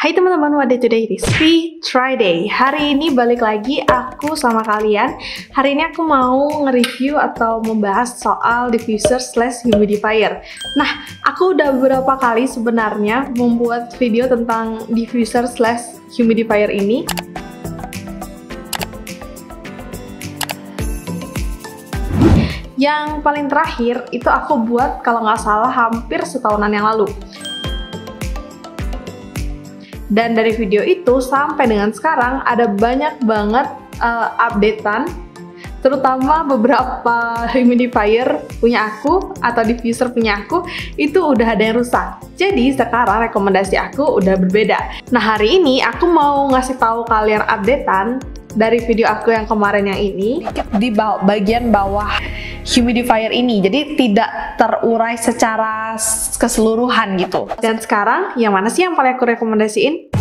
Hai teman-teman, what day today? It is Try Day. Hari ini balik lagi aku sama kalian. Hari ini aku mau nge-review atau membahas soal diffuser slash humidifier. Nah, aku udah beberapa kali sebenarnya membuat video tentang diffuser slash humidifier ini. Yang paling terakhir itu aku buat kalau nggak salah hampir setahunan yang lalu. Dan dari video itu sampai dengan sekarang ada banyak banget updatean, terutama beberapa humidifier punya aku atau diffuser punya aku itu udah ada yang rusak. Jadi sekarang rekomendasi aku udah berbeda. Nah, hari ini aku mau ngasih tahu kalian updatean dari video aku yang kemarin yang ini di bagian bawah humidifier ini, jadi tidak terurai secara keseluruhan gitu. Dan sekarang yang mana sih yang paling aku rekomendasiin?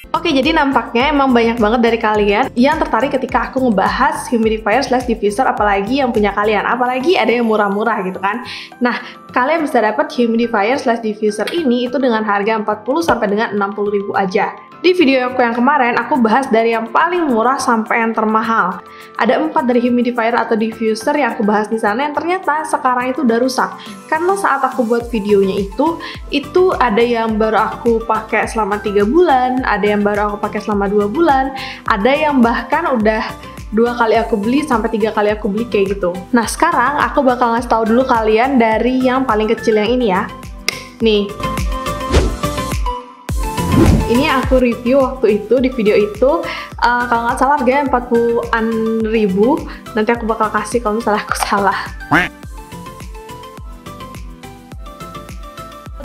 Oke, jadi nampaknya emang banyak banget dari kalian yang tertarik ketika aku ngebahas humidifier slash diffuser, apalagi yang punya kalian, apalagi ada yang murah-murah gitu kan. Nah, kalian bisa dapat humidifier slash diffuser ini itu dengan harga 40 sampai dengan 60.000 aja. Di video aku yang kemarin, aku bahas dari yang paling murah sampai yang termahal. Ada 4 dari humidifier atau diffuser yang aku bahas di sana yang ternyata sekarang itu udah rusak. Karena saat aku buat videonya itu ada yang baru aku pakai selama 3 bulan, ada yang baru aku pakai selama 2 bulan, ada yang bahkan udah 2 kali aku beli sampai 3 kali aku beli kayak gitu. Nah, sekarang aku bakal ngasih tahu dulu kalian dari yang paling kecil yang ini ya. Nih. Ini aku review waktu itu di video itu, kalau nggak salah harganya 40-an ribu. Nanti aku bakal kasih kalau misalnya aku salah.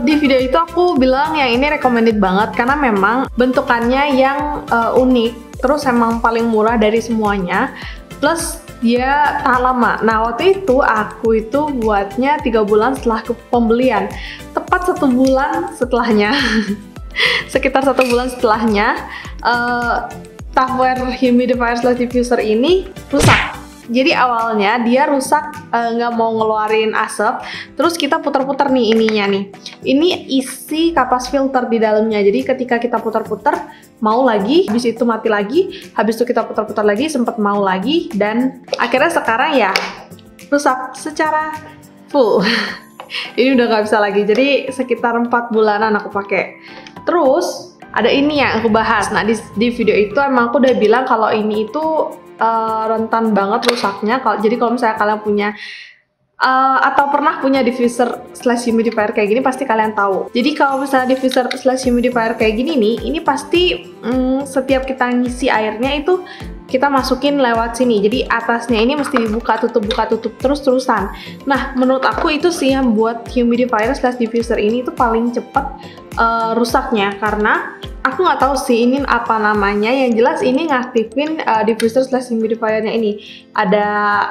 Di video itu aku bilang yang ini recommended banget karena memang bentukannya yang unik, terus emang paling murah dari semuanya, plus dia tahan lama. Nah, waktu itu aku itu buatnya 3 bulan setelah pembelian, tepat 1 bulan setelahnya. Sekitar 1 bulan setelahnya, Tupperware humidifier slash diffuser ini rusak. Jadi awalnya dia rusak, nggak mau ngeluarin asap. Terus kita putar-putar nih ininya nih. Ini isi kapas filter di dalamnya. Jadi ketika kita putar-putar, mau lagi, habis itu mati lagi, habis itu kita putar-putar lagi, sempat mau lagi, dan akhirnya sekarang ya rusak secara full. Ini udah nggak bisa lagi. Jadi sekitar 4 bulanan aku pakai. Terus ada ini yang aku bahas. Nah, di video itu emang aku udah bilang kalau ini itu rentan banget rusaknya. Jadi kalau misalnya kalian punya atau pernah punya diffuser slash humidifier kayak gini, pasti kalian tahu. Jadi kalau misalnya diffuser slash humidifier kayak gini nih, ini pasti setiap kita ngisi airnya itu kita masukin lewat sini. Jadi atasnya ini mesti dibuka tutup terus-terusan. Nah, menurut aku itu sih yang buat humidifier slash diffuser ini itu paling cepet rusaknya, karena aku nggak tahu sih ini apa namanya. Yang jelas ini ngaktifin diffuser slash humidifiernya ini ada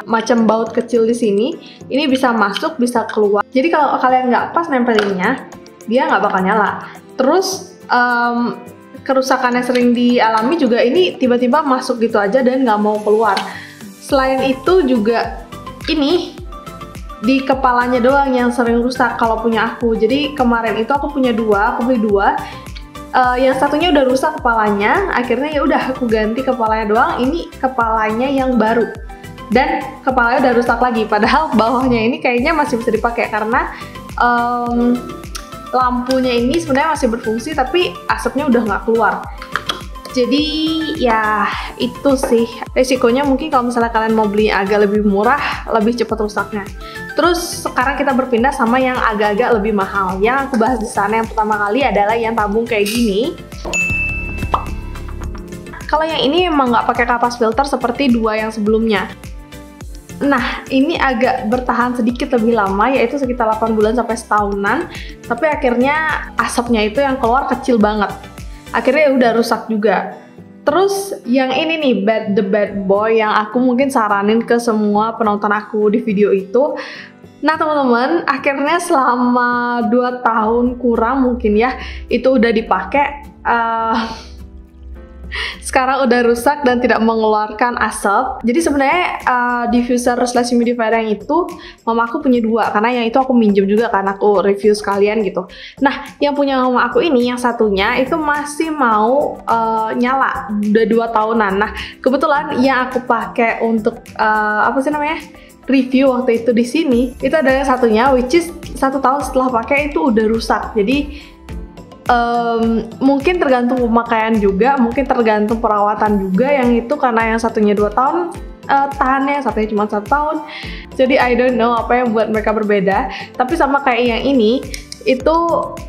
macam baut kecil di sini. Ini bisa masuk, bisa keluar. Jadi kalau kalian nggak pas nempelinnya, dia nggak bakal nyala. Terus kerusakan yang sering dialami juga ini tiba-tiba masuk gitu aja dan nggak mau keluar. Selain itu juga ini di kepalanya doang yang sering rusak kalau punya aku. Jadi kemarin itu aku punya 2, aku beli 2. Yang satunya udah rusak kepalanya, akhirnya ya udah aku ganti kepalanya doang. Ini kepalanya yang baru dan kepalanya udah rusak lagi. Padahal bawahnya ini kayaknya masih bisa dipakai karena lampunya ini sebenarnya masih berfungsi, tapi asapnya udah nggak keluar. Jadi ya itu sih resikonya. Mungkin kalau misalnya kalian mau beli agak lebih murah, lebih cepat rusaknya. Terus sekarang kita berpindah sama yang agak-agak lebih mahal. Yang aku bahas di sana yang pertama kali adalah yang tabung kayak gini. Kalau yang ini emang nggak pakai kapas filter seperti 2 yang sebelumnya. Nah, ini agak bertahan sedikit lebih lama, yaitu sekitar 8 bulan sampai setahunan. Tapi akhirnya asapnya itu yang keluar kecil banget. Akhirnya ya udah rusak juga. Terus yang ini nih, the bad boy, yang aku mungkin saranin ke semua penonton aku di video itu. Nah teman-teman, akhirnya selama 2 tahun kurang mungkin ya, itu udah dipakai. sekarang udah rusak dan tidak mengeluarkan asap. Jadi sebenarnya diffuser slash humidifier yang itu mama aku punya dua, karena yang itu aku minjem juga kan, aku review sekalian gitu. Nah, yang punya mama aku ini, yang satunya itu masih mau nyala, udah 2 tahunan. Nah, kebetulan yang aku pakai untuk apa sih namanya, review waktu itu di sini, itu ada yang satunya, which is 1 tahun setelah pakai itu udah rusak. Jadi mungkin tergantung pemakaian juga, mungkin tergantung perawatan juga yang itu, karena yang satunya 2 tahun tahannya, satunya cuma 1 tahun. Jadi I don't know apa yang buat mereka berbeda. Tapi sama kayak yang ini, itu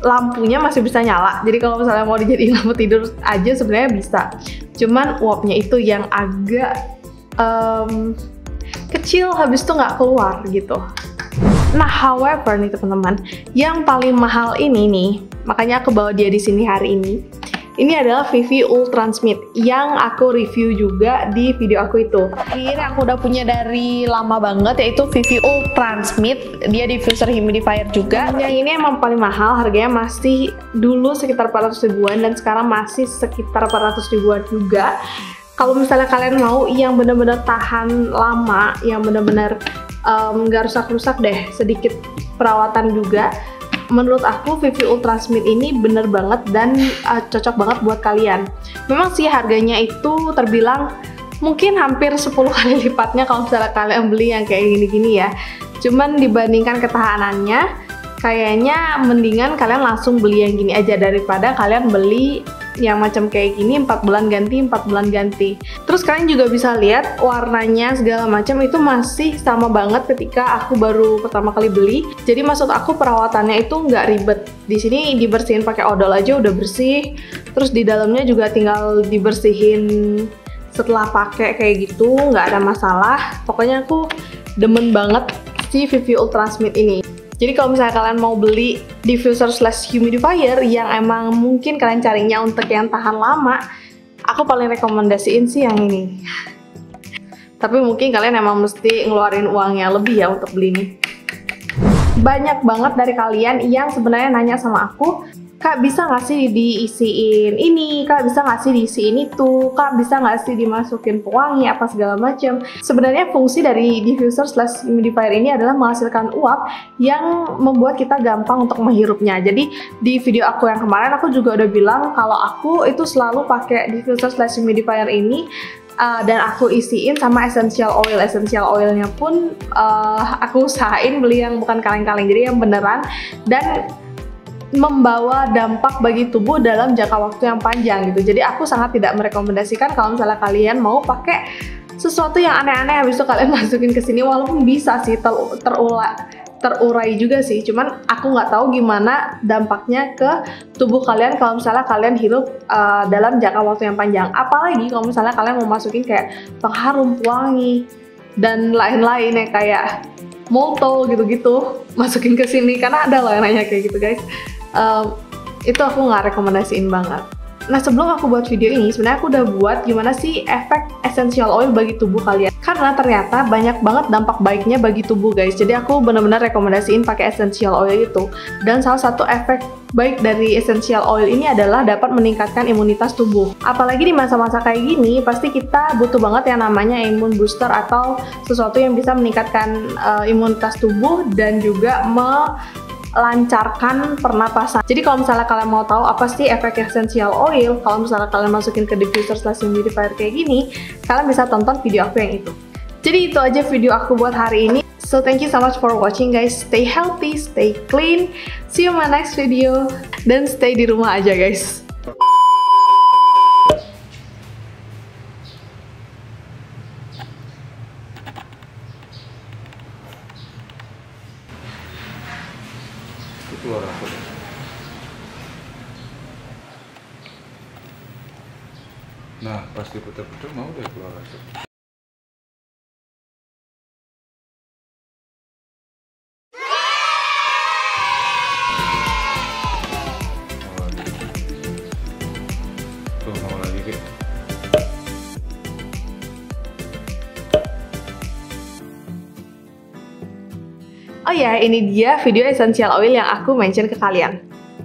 lampunya masih bisa nyala. Jadi kalau misalnya mau dijadiin lampu tidur aja sebenarnya bisa. Cuman uapnya itu yang agak kecil, habis itu nggak keluar gitu. Nah, however nih teman-teman, yang paling mahal ini nih, makanya aku bawa dia di sini hari ini. Ini adalah Vivi Ultransmith yang aku review juga di video aku itu. Akhirnya aku udah punya dari lama banget, yaitu Vivi Ultransmith. Dia diffuser humidifier juga. Yang ini emang paling mahal, harganya masih dulu sekitar 400 ribuan dan sekarang masih sekitar 400 ribuan juga. Kalau misalnya kalian mau yang bener-bener tahan lama, yang bener-bener nggak rusak-rusak deh, sedikit perawatan juga, menurut aku Vivi Ultransmith ini bener banget dan cocok banget buat kalian. Memang sih harganya itu terbilang mungkin hampir 10 kali lipatnya kalau misalnya kalian beli yang kayak gini-gini ya. Cuman dibandingkan ketahanannya, kayaknya mendingan kalian langsung beli yang gini aja daripada kalian beli yang macam kayak gini 4 bulan ganti, 4 bulan ganti. Terus kalian juga bisa lihat warnanya segala macam itu masih sama banget ketika aku baru pertama kali beli. Jadi maksud aku perawatannya itu nggak ribet. Di sini dibersihin pakai odol aja udah bersih. Terus di dalamnya juga tinggal dibersihin setelah pakai kayak gitu, nggak ada masalah. Pokoknya aku demen banget si Vivi Ultransmith ini. Jadi kalau misalnya kalian mau beli diffuser slash humidifier yang emang mungkin kalian carinya untuk yang tahan lama, aku paling rekomendasiin sih yang ini. Tapi mungkin kalian emang mesti ngeluarin uangnya lebih ya untuk beli ini. Banyak banget dari kalian yang sebenarnya nanya sama aku, Kak bisa nggak sih diisiin ini, Kak bisa nggak sih diisiin itu, Kak bisa nggak sih dimasukin pewangi apa segala macam. Sebenarnya fungsi dari diffuser slash humidifier ini adalah menghasilkan uap yang membuat kita gampang untuk menghirupnya. Jadi di video aku yang kemarin aku juga udah bilang kalau aku itu selalu pakai diffuser slash humidifier ini dan aku isiin sama essential oil. Essential oilnya pun aku usahain beli yang bukan kaleng-kaleng, jadi yang beneran dan membawa dampak bagi tubuh dalam jangka waktu yang panjang gitu. Jadi aku sangat tidak merekomendasikan kalau misalnya kalian mau pakai sesuatu yang aneh-aneh habis itu kalian masukin ke sini, walaupun bisa sih terurai juga sih. Cuman aku nggak tahu gimana dampaknya ke tubuh kalian kalau misalnya kalian hirup dalam jangka waktu yang panjang. Apalagi kalau misalnya kalian mau masukin kayak pengharum, pewangi dan lain-lain ya kayak molto gitu-gitu masukin ke sini, karena ada loh yang nanya kayak gitu guys. Itu aku nggak rekomendasiin banget. Nah, sebelum aku buat video ini, sebenarnya aku udah buat gimana sih efek essential oil bagi tubuh kalian. Karena ternyata banyak banget dampak baiknya bagi tubuh guys. Jadi aku benar-benar rekomendasiin pakai essential oil itu. Dan salah satu efek baik dari essential oil ini adalah dapat meningkatkan imunitas tubuh. Apalagi di masa-masa kayak gini, pasti kita butuh banget yang namanya immune booster atau sesuatu yang bisa meningkatkan imunitas tubuh dan juga melancarkan pernapasan. Jadi kalau misalnya kalian mau tahu apa sih efek essential oil, kalau misalnya kalian masukin ke diffuser slash humidifier kayak gini, kalian bisa tonton video aku yang itu. Jadi itu aja video aku buat hari ini. So thank you so much for watching guys. Stay healthy, stay clean. See you in my next video. Dan stay di rumah aja guys. Keluar asap. Nah, pas diputar-putar mau deh keluar asap. Tuh, mau lagi Ki. Oh ya, ini dia video essential oil yang aku mention ke kalian.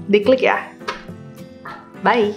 Diklik ya. Bye.